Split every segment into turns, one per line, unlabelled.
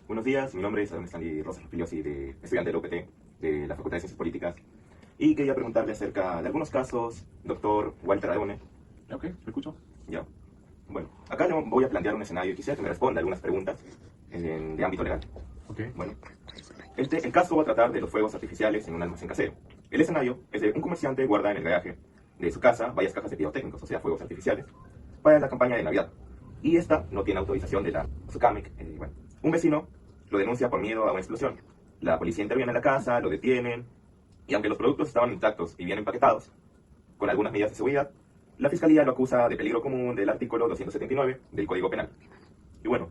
Buenos días, mi nombre es Stanley Rosas Filiosi, estudiante de la UPT, de la Facultad de Ciencias Políticas, y quería preguntarle acerca de algunos casos, doctor Walter Aone.
Ok, me escucho.
Ya. Bueno, acá le voy a plantear un escenario y quisiera que me responda algunas preguntas de ámbito legal.
Ok.
Bueno, el caso va a tratar de los fuegos artificiales en un almacén casero. El escenario es de un comerciante guarda en el garaje de su casa varias cajas de pirotécnicos, o sea, fuegos artificiales, para la campaña de Navidad. Y esta no tiene autorización de la SUCAMIC. Bueno, un vecino lo denuncia por miedo a una explosión. La policía interviene en la casa, lo detienen, y aunque los productos estaban intactos y bien empaquetados, con algunas medidas de seguridad, la fiscalía lo acusa de peligro común del artículo 279 del Código Penal. Y bueno,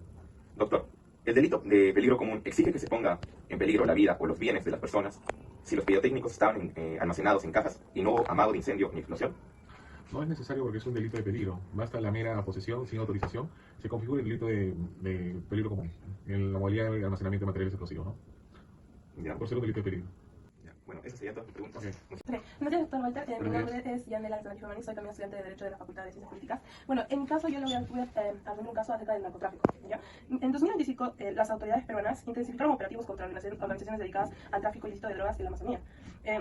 doctor, ¿el delito de peligro común exige que se ponga en peligro la vida o los bienes de las personas si los pirotécnicos estaban almacenados en cajas y no hubo amago de incendio ni explosión?
No es necesario porque es un delito de peligro. Basta la mera posesión sin autorización. Se configura el delito de peligro común en la modalidad de almacenamiento de materiales explosivos, ¿no?
Ya.
Por ser un delito de peligro.
Ya. Bueno, esas serían todas mis preguntas.
Okay. Buenos días, doctor Walter. Mi nombre es Yanela Alexander, soy también estudiante de Derecho de la Facultad de Ciencias Políticas. Bueno, en mi caso yo le voy a hablar un caso acerca del narcotráfico. ¿Ya? En 2025, las autoridades peruanas intensificaron operativos contra organizaciones dedicadas al tráfico ilícito de drogas en la Amazonía.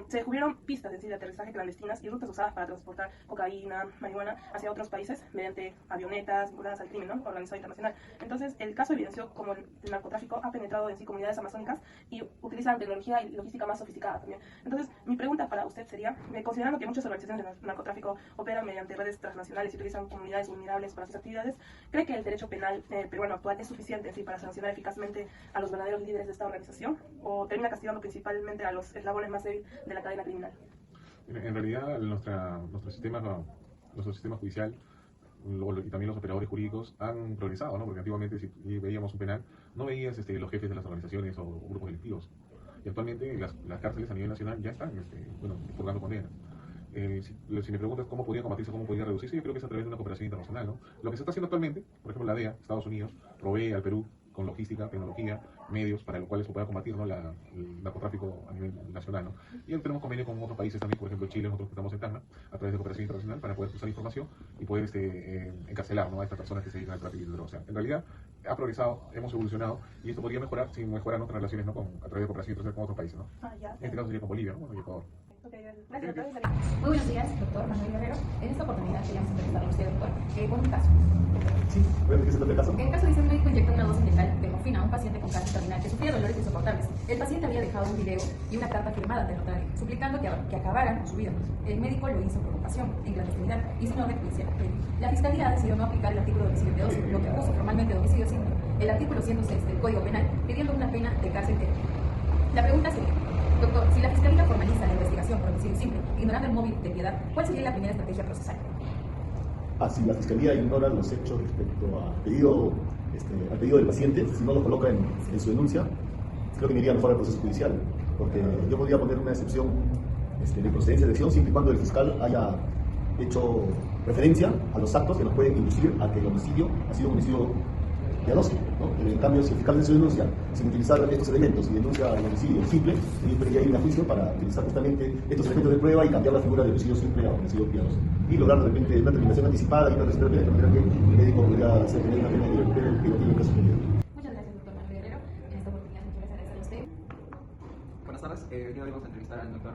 Se descubrieron pistas de aterrizaje clandestinas y rutas usadas para transportar cocaína, marihuana hacia otros países mediante avionetas vinculadas al crimen, ¿no?, organizado internacional. Entonces, el caso evidenció cómo el narcotráfico ha penetrado en sí comunidades amazónicas y utilizan tecnología y logística más sofisticada también. Entonces, mi pregunta para usted sería, considerando que muchas organizaciones de narcotráfico operan mediante redes transnacionales y utilizan comunidades vulnerables para sus actividades, ¿cree que el derecho penal peruano actual es suficiente en sí para sancionar eficazmente a los verdaderos líderes de esta organización? ¿O termina castigando principalmente a los eslabones más débiles de la cadena criminal?
En realidad, nuestro sistema judicial y también los operadores jurídicos han progresado, ¿no? Porque antiguamente, si veíamos un penal, no veías los jefes de las organizaciones o grupos delictivos. Y actualmente las cárceles a nivel nacional ya están purgando condenas. Si me preguntas cómo podría combatirse, cómo podría reducirse, yo creo que es a través de una cooperación internacional, ¿no? Lo que se está haciendo actualmente, por ejemplo, la DEA, Estados Unidos, provee al Perú con logística, tecnología, medios para los cuales se pueda combatir, ¿no?, el narcotráfico a nivel nacional, ¿no? Y tenemos convenio con otros países también, por ejemplo Chile, nosotros que estamos en Tacna, a través de cooperación internacional para poder cruzar información y poder encarcelar, ¿no?, a estas personas que se dedican al tráfico de drogas. O sea, en realidad ha progresado, hemos evolucionado y esto podría mejorar si mejoran nuestras relaciones, ¿no?, a través de cooperación internacional con otros países, ¿no? En este caso sería con Bolivia, ¿no?, y Ecuador.
Gracias, doctor.
Muy buenos días, doctor Manuel Guerrero. En esta oportunidad queríamos entrevistar a usted, doctor, con un caso.
Sí, bueno, ¿qué se trata el caso?
En el caso dice un médico inyecta una dosis letal de morfina a un paciente con cáncer terminal que sufría dolores insoportables. El paciente había dejado un video y una carta firmada ante el notario, suplicando que acabaran con su vida. El médico lo hizo por compasión, en clandestinidad y sin orden judicial. La fiscalía decidió no aplicar el artículo de homicidio doloso, lo que puso formalmente de homicidio simple, el artículo 106 del Código Penal, pidiendo una pena de cárcel eterna. La pregunta sería, doctor, si la fiscalía formaliza la investigación por homicidio simple, ignorando el móvil de piedad, ¿cuál sería la primera estrategia procesal?
Si la fiscalía ignora los hechos respecto al pedido del paciente, si no lo coloca en su denuncia, creo que me iría mejor al proceso judicial, porque yo podría poner una excepción de procedencia de acción siempre y cuando el fiscal haya hecho referencia a los actos que nos pueden inducir a que el homicidio ha sido un homicidio piadoso, ¿no? En cambio, si el fiscal en su denuncia, sin utilizar estos elementos y denuncia el homicidio simple, yo debería ir a juicio para utilizar justamente estos elementos de prueba y cambiar la figura del homicidio simple a homicidio piadoso. Y lograr de repente una terminación anticipada y una respuesta de manera que el médico podría hacer tener una pena de que no tiene el caso pendiente.
Muchas gracias, doctor Manuel Guerrero. En esta oportunidad muchas gracias a usted.
Buenas tardes, hoy vamos a entrevistar al doctor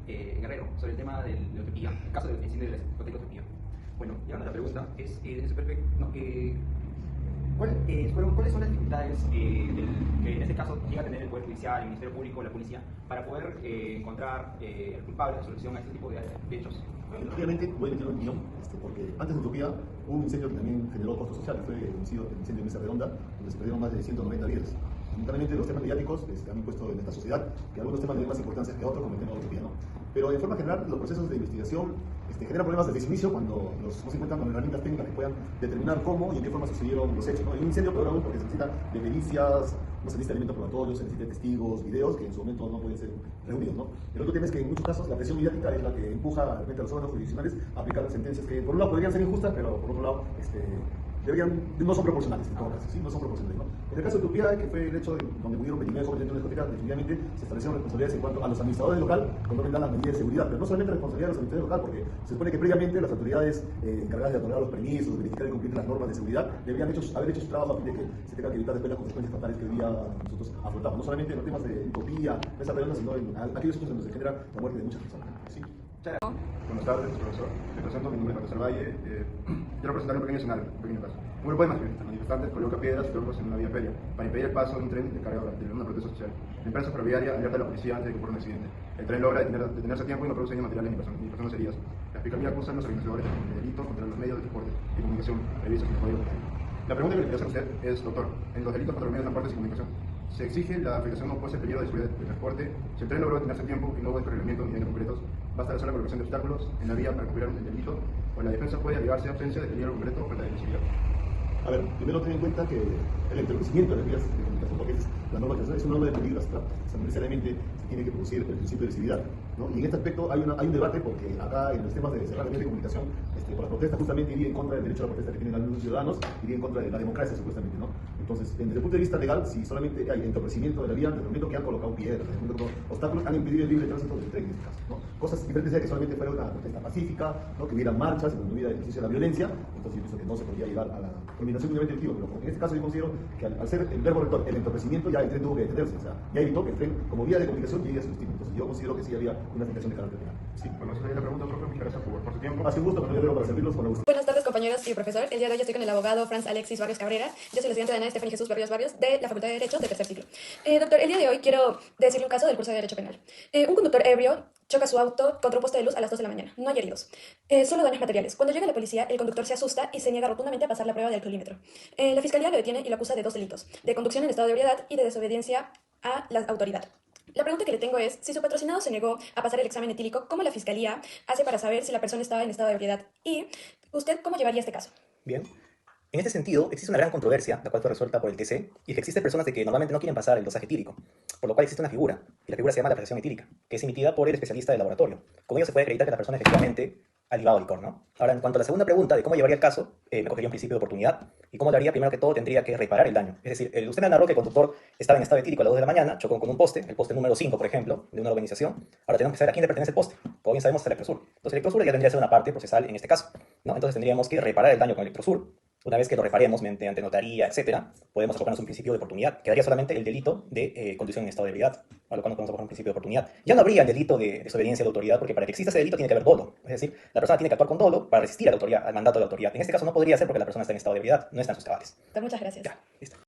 Guerrero sobre el tema de la utopía, el caso del incendio de la discoteca Utopía. Bueno, llegando a la pregunta, es desde su perspectiva, ¿cuáles son las dificultades que en este caso llega a tener el Poder Judicial, el Ministerio Público, la Policía, para poder encontrar el culpable, la solución a este tipo de hechos?
Obviamente voy a emitir una opinión, porque antes de Utopía hubo un incendio que también generó costos sociales, fue el incendio de Mesa Redonda, donde se perdieron más de 190 vidas. Lamentablemente los temas mediáticos han impuesto en esta sociedad que algunos temas tienen más importancia que otros, como el tema de Utopía, ¿no? Pero de forma general los procesos de investigación generan problemas desde su inicio cuando no se encuentran con herramientas técnicas que puedan determinar cómo y en qué forma sucedieron los hechos, ¿no? En un incendio, peor aún, porque se necesita de pericias, no se necesita elementos probatorios, se necesita de testigos, videos que en su momento no pueden ser reunidos, ¿no? El otro tema es que en muchos casos la presión mediática es la que empuja a los órganos jurisdiccionales a aplicar sentencias que por un lado podrían ser injustas, pero por otro lado no son proporcionales, en todo caso, ¿sí? No son proporcionales, ¿no? En el caso de Turquía, que fue el hecho de donde murieron 29 jóvenes dentro de una discoteca, definitivamente se establecieron responsabilidades en cuanto a los administradores del local cuando vendan las medidas de seguridad, pero no solamente la responsabilidad de los administradores del local, porque se supone que previamente las autoridades encargadas de otorgar los permisos, de verificar y cumplir las normas de seguridad, deberían haber hecho su trabajo a fin de que se tenga que evitar después las consecuencias fatales que hoy día nosotros afrontamos, no solamente en los temas de utopía, de esa redonda, sino en aquellos hechos en los que se genera la muerte de muchas personas. ¿Sí?
Buenas tardes, profesor. Me presento, mi nombre es Baltasar Valle. Quiero presentar un pequeño escenario, un pequeño caso. Un grupo de manifestantes coloca piedras y troncos en una vía férrea para impedir el paso de un tren de carga de una protesta social. La empresa ferroviaria alerta a la policía antes de que ocurra un accidente. El tren logra detenerse a tiempo y no produce daños materiales ni personas heridas. La fiscalía acusa a los organizadores de delitos contra los medios de transporte y comunicación previstos en el Código Penal. La pregunta que le quiero hacer a usted es, doctor, en los delitos contra los medios de transporte y comunicación, ¿se exige la afectación opuesta al peligro de seguridad de transporte? Si el tren logró detenerse a tiempo y no hubo descarrilamiento ni daños concretos, ¿basta la sola colocación de obstáculos en la vía para cumplir el delito? ¿O la defensa puede alegarse ausencia de peligro concreto o la defensividad?
A ver, primero ten en cuenta que el entorpecimiento de las vías de comunicación, porque la norma que es una norma de peligro abstracto, o sea, no necesariamente se tiene que producir el principio de lesividad, ¿no? Y en este aspecto hay un debate porque acá en los temas de cerrar vías de comunicación, por la protesta justamente iría en contra del derecho a la protesta que tienen algunos ciudadanos, iría en contra de la democracia supuestamente, ¿no? Entonces, desde el punto de vista legal, si solamente hay entorpecimiento de la vía, desde el momento que han colocado piedras, desde el momento que obstáculos han impedido el libre tránsito del tren en este caso, ¿no? Cosas diferentes de que solamente fuera una protesta pacífica, ¿no? Que hubiera marchas, que no hubiera ejercicio de la violencia, entonces yo pienso que no se podría llegar a la culminación de un evento delictivo, pero en este caso yo considero que al ser el verbo rector, el entorpecimiento, ya el tren tuvo que detenerse, o sea, ya evitó que el tren como vía de comunicación llegue a su destino, entonces yo considero que sí había una afectación de carácter penal. Sí.
Bueno, esa sería la pregunta, profe. Muchas gracias por su tiempo.
Ha sido un gusto, pero yo creo para servirlos con la gusto.
Buenas tardes, compañeros y profesor. El día de hoy estoy con el abogado Franz Alexis Barrios Cabrera. Yo soy la estudiante de Ana Estefany Jesús Barrios de la Facultad de Derecho de tercer ciclo. Doctor, el día de hoy quiero decirle un caso del curso de Derecho Penal. Un conductor ebrio choca su auto contra un poste de luz a las 2 de la mañana. No hay heridos, solo daños materiales. Cuando llega la policía, el conductor se asusta y se niega rotundamente a pasar la prueba del alcoholímetro. La fiscalía lo detiene y lo acusa de 2 delitos: de conducción en estado de ebriedad y de desobediencia a la autoridad. La pregunta que le tengo es, si su patrocinado se negó a pasar el examen etílico, ¿cómo la fiscalía hace para saber si la persona estaba en estado de ebriedad? Y, ¿usted cómo llevaría este caso?
Bien. En este sentido, existe una gran controversia, la cual fue resuelta por el TC, y que existen personas de que normalmente no quieren pasar el dosaje etílico, por lo cual existe una figura, y la figura se llama la apreciación etílica, que es emitida por el especialista del laboratorio. Con ello se puede acreditar que la persona efectivamente ha ligado licor, ¿no? Ahora, en cuanto a la segunda pregunta de cómo llevaría el caso, me cogería un principio de oportunidad, y cómo lo haría, primero que todo, tendría que reparar el daño. Es decir, usted me narró que el conductor estaba en estado etílico a las 2 de la mañana, chocó con un poste, el poste número 5, por ejemplo, de una urbanización. Ahora tenemos que saber a quién le pertenece el poste. Como bien sabemos, es Electrosur. Entonces, Electrosur ya tendría que ser una parte procesal en este caso, ¿no? Entonces tendríamos que reparar el daño con Electrosur. Una vez que lo reparemos mediante notaría, etcétera, podemos acogernos un principio de oportunidad. Quedaría solamente el delito de conducción en estado de ebriedad, a lo cual nos podemos acoger un principio de oportunidad. Ya no habría el delito de desobediencia a la autoridad, porque para que exista ese delito tiene que haber dolo. Es decir, la persona tiene que actuar con dolo para resistir a la autoridad, al mandato de la autoridad. En este caso no podría ser porque la persona está en estado de ebriedad, no está en sus cabales.
Muchas gracias.
Ya, listo.